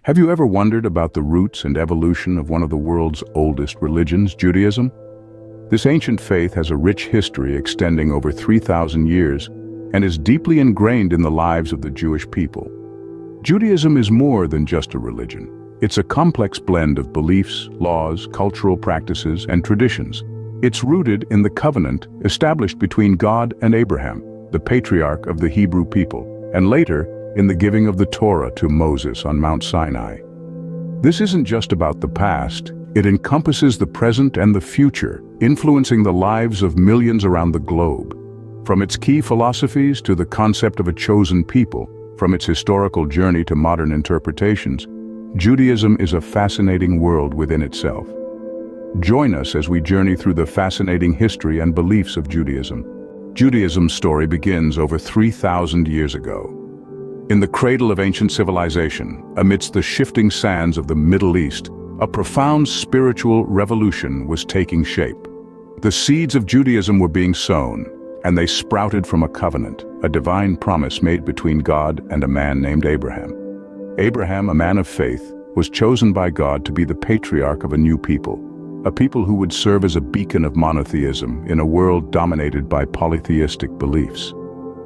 Have you ever wondered about the roots and evolution of one of the world's oldest religions, Judaism? This ancient faith has a rich history extending over 3,000 years and is deeply ingrained in the lives of the Jewish people. Judaism is more than just a religion. It's a complex blend of beliefs, laws, cultural practices, and traditions. It's rooted in the covenant established between God and Abraham, the patriarch of the Hebrew people, and later in the giving of the Torah to Moses on Mount Sinai. This isn't just about the past, it encompasses the present and the future, influencing the lives of millions around the globe. From its key philosophies to the concept of a chosen people, from its historical journey to modern interpretations, Judaism is a fascinating world within itself. Join us as we journey through the fascinating history and beliefs of Judaism. Judaism's story begins over 3,000 years ago. In the cradle of ancient civilization, amidst the shifting sands of the Middle East, a profound spiritual revolution was taking shape. The seeds of Judaism were being sown, and they sprouted from a covenant, a divine promise made between God and a man named Abraham. Abraham, a man of faith, was chosen by God to be the patriarch of a new people, a people who would serve as a beacon of monotheism in a world dominated by polytheistic beliefs.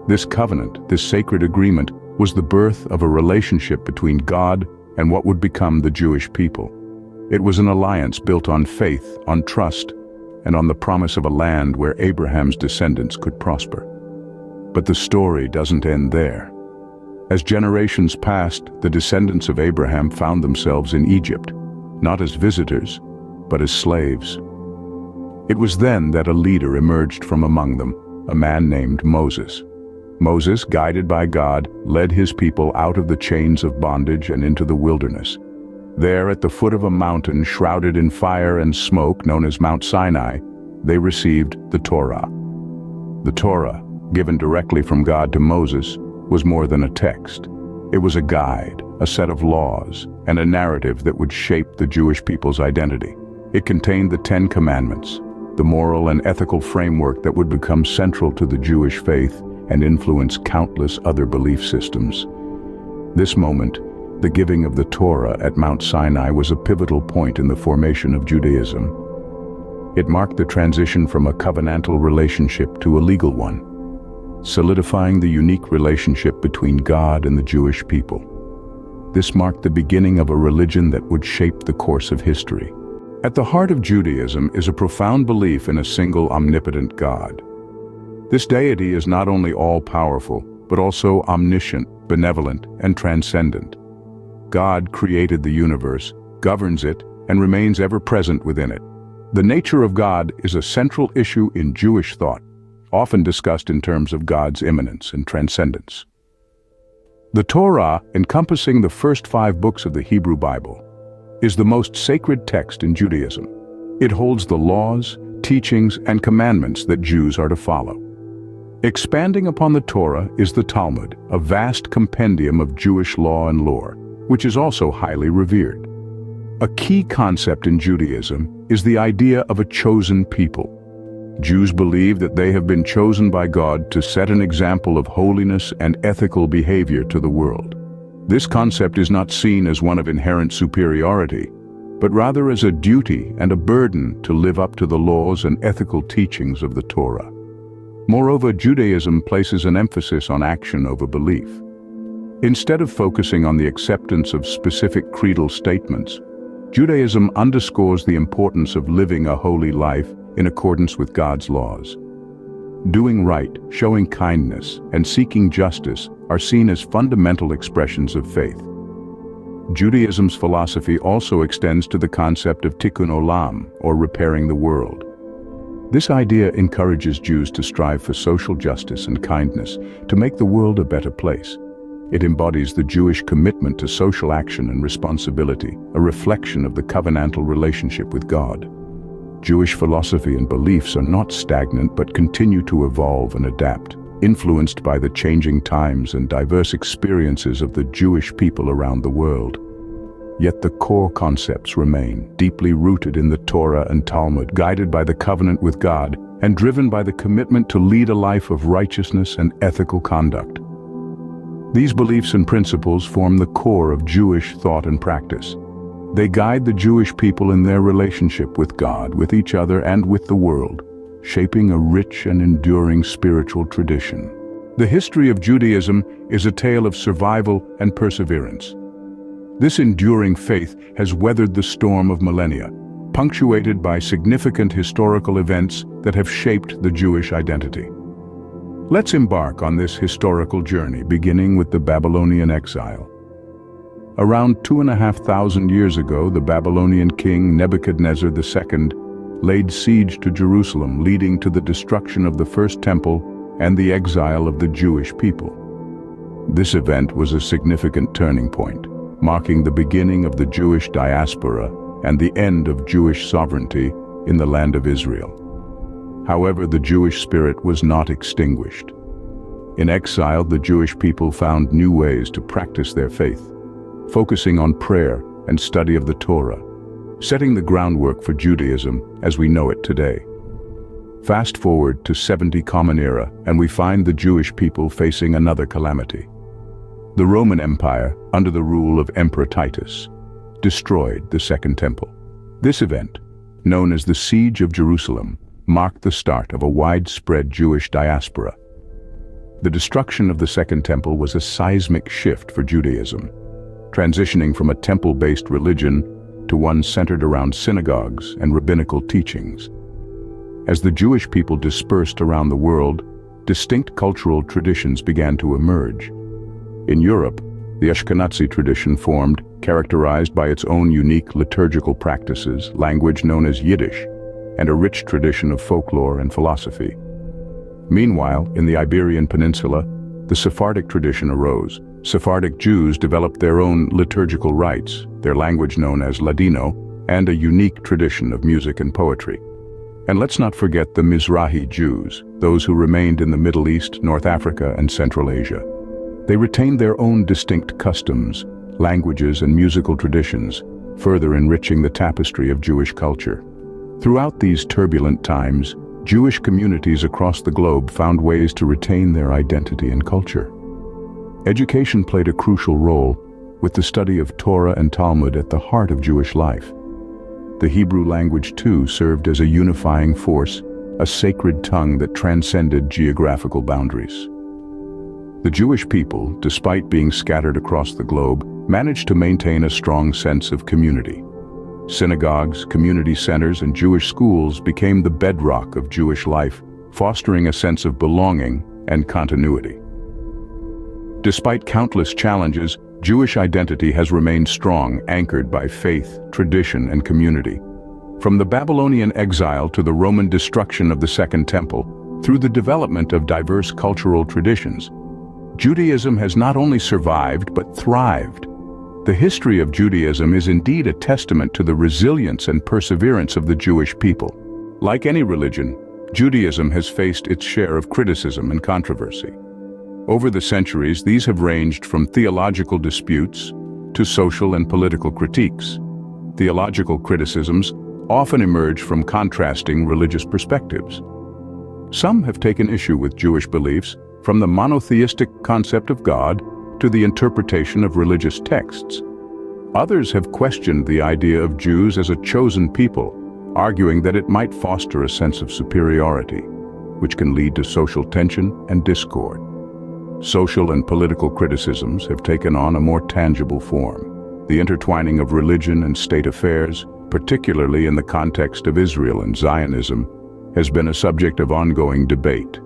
This covenant, this sacred agreement, was the birth of a relationship between God and what would become the Jewish people. It was an alliance built on faith, on trust, and on the promise of a land where Abraham's descendants could prosper. But the story doesn't end there. As generations passed, the descendants of Abraham found themselves in Egypt, not as visitors, but as slaves. It was then that a leader emerged from among them, a man named Moses. Moses, guided by God, led his people out of the chains of bondage and into the wilderness. There, at the foot of a mountain shrouded in fire and smoke known as Mount Sinai, they received the Torah. The Torah, given directly from God to Moses, was more than a text. It was a guide, a set of laws, and a narrative that would shape the Jewish people's identity. It contained the 10 Commandments, the moral and ethical framework that would become central to the Jewish faith and influence countless other belief systems. This moment, the giving of the Torah at Mount Sinai, was a pivotal point in the formation of Judaism. It marked the transition from a covenantal relationship to a legal one, solidifying the unique relationship between God and the Jewish people. This marked the beginning of a religion that would shape the course of history. At the heart of Judaism is a profound belief in a single omnipotent God. This deity is not only all-powerful, but also omniscient, benevolent, and transcendent. God created the universe, governs it, and remains ever-present within it. The nature of God is a central issue in Jewish thought, often discussed in terms of God's immanence and transcendence. The Torah, encompassing the first 5 books of the Hebrew Bible, is the most sacred text in Judaism. It holds the laws, teachings, and commandments that Jews are to follow. Expanding upon the Torah is the Talmud, a vast compendium of Jewish law and lore, which is also highly revered. A key concept in Judaism is the idea of a chosen people. Jews believe that they have been chosen by God to set an example of holiness and ethical behavior to the world. This concept is not seen as one of inherent superiority, but rather as a duty and a burden to live up to the laws and ethical teachings of the Torah. Moreover, Judaism places an emphasis on action over belief. Instead of focusing on the acceptance of specific creedal statements, Judaism underscores the importance of living a holy life in accordance with God's laws. Doing right, showing kindness, and seeking justice are seen as fundamental expressions of faith. Judaism's philosophy also extends to the concept of tikkun olam, or repairing the world. This idea encourages Jews to strive for social justice and kindness to make the world a better place. It embodies the Jewish commitment to social action and responsibility, a reflection of the covenantal relationship with God. Jewish philosophy and beliefs are not stagnant but continue to evolve and adapt, influenced by the changing times and diverse experiences of the Jewish people around the world. Yet the core concepts remain, deeply rooted in the Torah and Talmud, guided by the covenant with God, and driven by the commitment to lead a life of righteousness and ethical conduct. These beliefs and principles form the core of Jewish thought and practice. They guide the Jewish people in their relationship with God, with each other, and with the world, shaping a rich and enduring spiritual tradition. The history of Judaism is a tale of survival and perseverance. This enduring faith has weathered the storm of millennia, punctuated by significant historical events that have shaped the Jewish identity. Let's embark on this historical journey, beginning with the Babylonian exile. Around 2,500 years ago, the Babylonian king Nebuchadnezzar II laid siege to Jerusalem, leading to the destruction of the first temple and the exile of the Jewish people. This event was a significant turning point, marking the beginning of the Jewish diaspora and the end of Jewish sovereignty in the land of Israel. However, the Jewish spirit was not extinguished. In exile, the Jewish people found new ways to practice their faith, focusing on prayer and study of the Torah, setting the groundwork for Judaism as we know it today. Fast forward to 70 Common Era, and we find the Jewish people facing another calamity. The Roman Empire, under the rule of Emperor Titus, destroyed the Second Temple. This event, known as the Siege of Jerusalem, marked the start of a widespread Jewish diaspora. The destruction of the Second Temple was a seismic shift for Judaism, transitioning from a temple-based religion to one centered around synagogues and rabbinical teachings. As the Jewish people dispersed around the world, distinct cultural traditions began to emerge. In Europe, the Ashkenazi tradition formed, characterized by its own unique liturgical practices, language known as Yiddish, and a rich tradition of folklore and philosophy. Meanwhile, in the Iberian Peninsula, the Sephardic tradition arose. Sephardic Jews developed their own liturgical rites, their language known as Ladino, and a unique tradition of music and poetry. And let's not forget the Mizrahi Jews, those who remained in the Middle East, North Africa, and Central Asia. They retained their own distinct customs, languages, and musical traditions, further enriching the tapestry of Jewish culture. Throughout these turbulent times, Jewish communities across the globe found ways to retain their identity and culture. Education played a crucial role, with the study of Torah and Talmud at the heart of Jewish life. The Hebrew language, too, served as a unifying force, a sacred tongue that transcended geographical boundaries. The Jewish people, despite being scattered across the globe, managed to maintain a strong sense of community. Synagogues, community centers, and Jewish schools became the bedrock of Jewish life, fostering a sense of belonging and continuity. Despite countless challenges, Jewish identity has remained strong, anchored by faith, tradition, and community. From the Babylonian exile to the Roman destruction of the Second Temple, through the development of diverse cultural traditions, Judaism has not only survived but thrived. The history of Judaism is indeed a testament to the resilience and perseverance of the Jewish people. Like any religion, Judaism has faced its share of criticism and controversy. Over the centuries, these have ranged from theological disputes to social and political critiques. Theological criticisms often emerge from contrasting religious perspectives. Some have taken issue with Jewish beliefs, from the monotheistic concept of God to the interpretation of religious texts. Others have questioned the idea of Jews as a chosen people, arguing that it might foster a sense of superiority, which can lead to social tension and discord. Social and political criticisms have taken on a more tangible form. The intertwining of religion and state affairs, particularly in the context of Israel and Zionism, has been a subject of ongoing debate.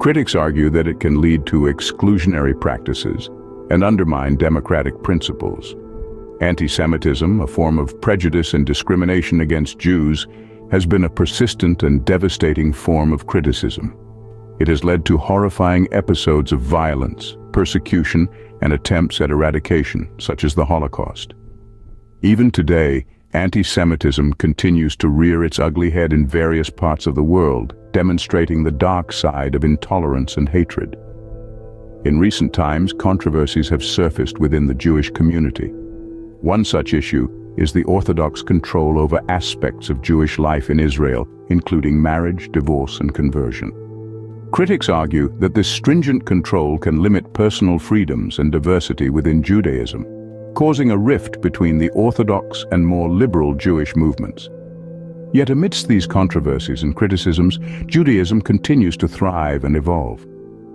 Critics argue that it can lead to exclusionary practices and undermine democratic principles. Anti-Semitism, a form of prejudice and discrimination against Jews, has been a persistent and devastating form of criticism. It has led to horrifying episodes of violence, persecution, and attempts at eradication, such as the Holocaust. Even today, anti-Semitism continues to rear its ugly head in various parts of the world, demonstrating the dark side of intolerance and hatred. In recent times, controversies have surfaced within the Jewish community. One such issue is the Orthodox control over aspects of Jewish life in Israel, including marriage, divorce, and conversion. Critics argue that this stringent control can limit personal freedoms and diversity within Judaism, causing a rift between the Orthodox and more liberal Jewish movements. Yet amidst these controversies and criticisms, Judaism continues to thrive and evolve.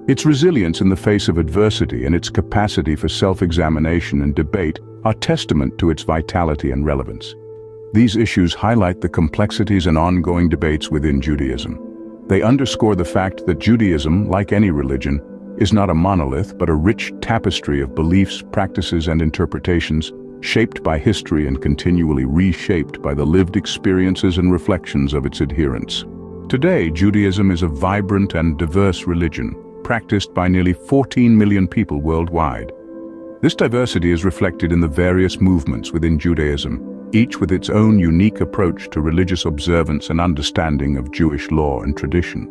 Its resilience in the face of adversity and its capacity for self-examination and debate are testament to its vitality and relevance. These issues highlight the complexities and ongoing debates within Judaism. They underscore the fact that Judaism, like any religion, is not a monolith but a rich tapestry of beliefs, practices, and interpretations, shaped by history and continually reshaped by the lived experiences and reflections of its adherents. Today, Judaism is a vibrant and diverse religion, practiced by nearly 14 million people worldwide. This diversity is reflected in the various movements within Judaism, each with its own unique approach to religious observance and understanding of Jewish law and tradition.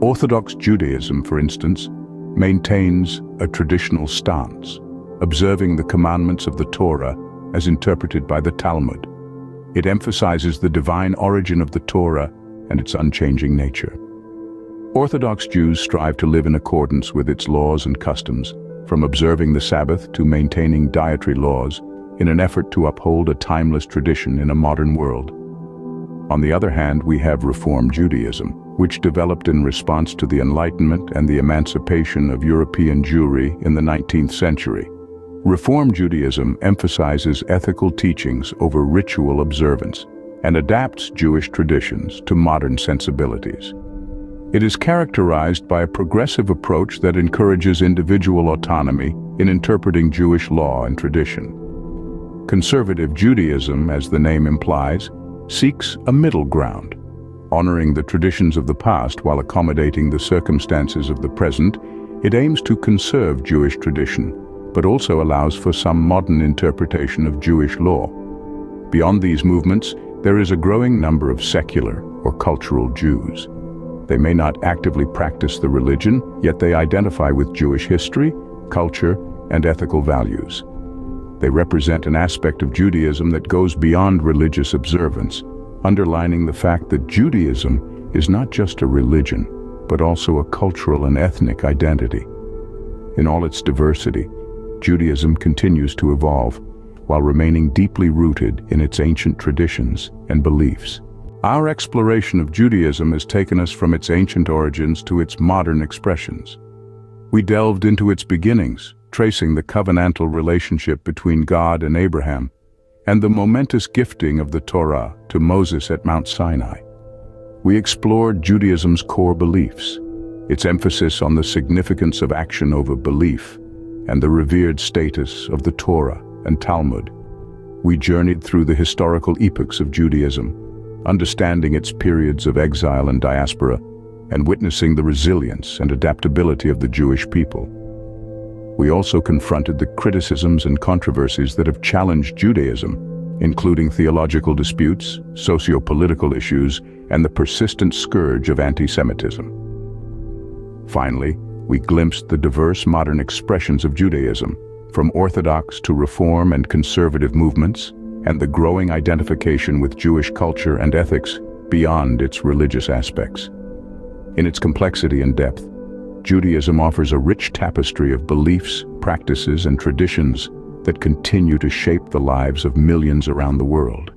Orthodox Judaism, for instance, maintains a traditional stance, observing the commandments of the Torah as interpreted by the Talmud. It emphasizes the divine origin of the Torah and its unchanging nature. Orthodox Jews strive to live in accordance with its laws and customs, from observing the Sabbath to maintaining dietary laws, in an effort to uphold a timeless tradition in a modern world. On the other hand, we have Reform Judaism, which developed in response to the Enlightenment and the emancipation of European Jewry in the 19th century. Reform Judaism emphasizes ethical teachings over ritual observance and adapts Jewish traditions to modern sensibilities. It is characterized by a progressive approach that encourages individual autonomy in interpreting Jewish law and tradition. Conservative Judaism, as the name implies, seeks a middle ground, honoring the traditions of the past while accommodating the circumstances of the present. It aims to conserve Jewish tradition, but also allows for some modern interpretation of Jewish law. Beyond these movements, there is a growing number of secular or cultural Jews. They may not actively practice the religion, yet they identify with Jewish history, culture, and ethical values. They represent an aspect of Judaism that goes beyond religious observance, underlining the fact that Judaism is not just a religion, but also a cultural and ethnic identity. In all its diversity, Judaism continues to evolve, while remaining deeply rooted in its ancient traditions and beliefs. Our exploration of Judaism has taken us from its ancient origins to its modern expressions. We delved into its beginnings, tracing the covenantal relationship between God and Abraham, and the momentous gifting of the Torah to Moses at Mount Sinai. We explored Judaism's core beliefs, its emphasis on the significance of action over belief, and the revered status of the Torah and Talmud. We journeyed through the historical epochs of Judaism, understanding its periods of exile and diaspora, and witnessing the resilience and adaptability of the Jewish people. We also confronted the criticisms and controversies that have challenged Judaism, including theological disputes, socio-political issues, and the persistent scourge of anti-Semitism. Finally, we glimpsed the diverse modern expressions of Judaism, from Orthodox to Reform and conservative movements, and the growing identification with Jewish culture and ethics beyond its religious aspects. In its complexity and depth, Judaism offers a rich tapestry of beliefs, practices, and traditions that continue to shape the lives of millions around the world.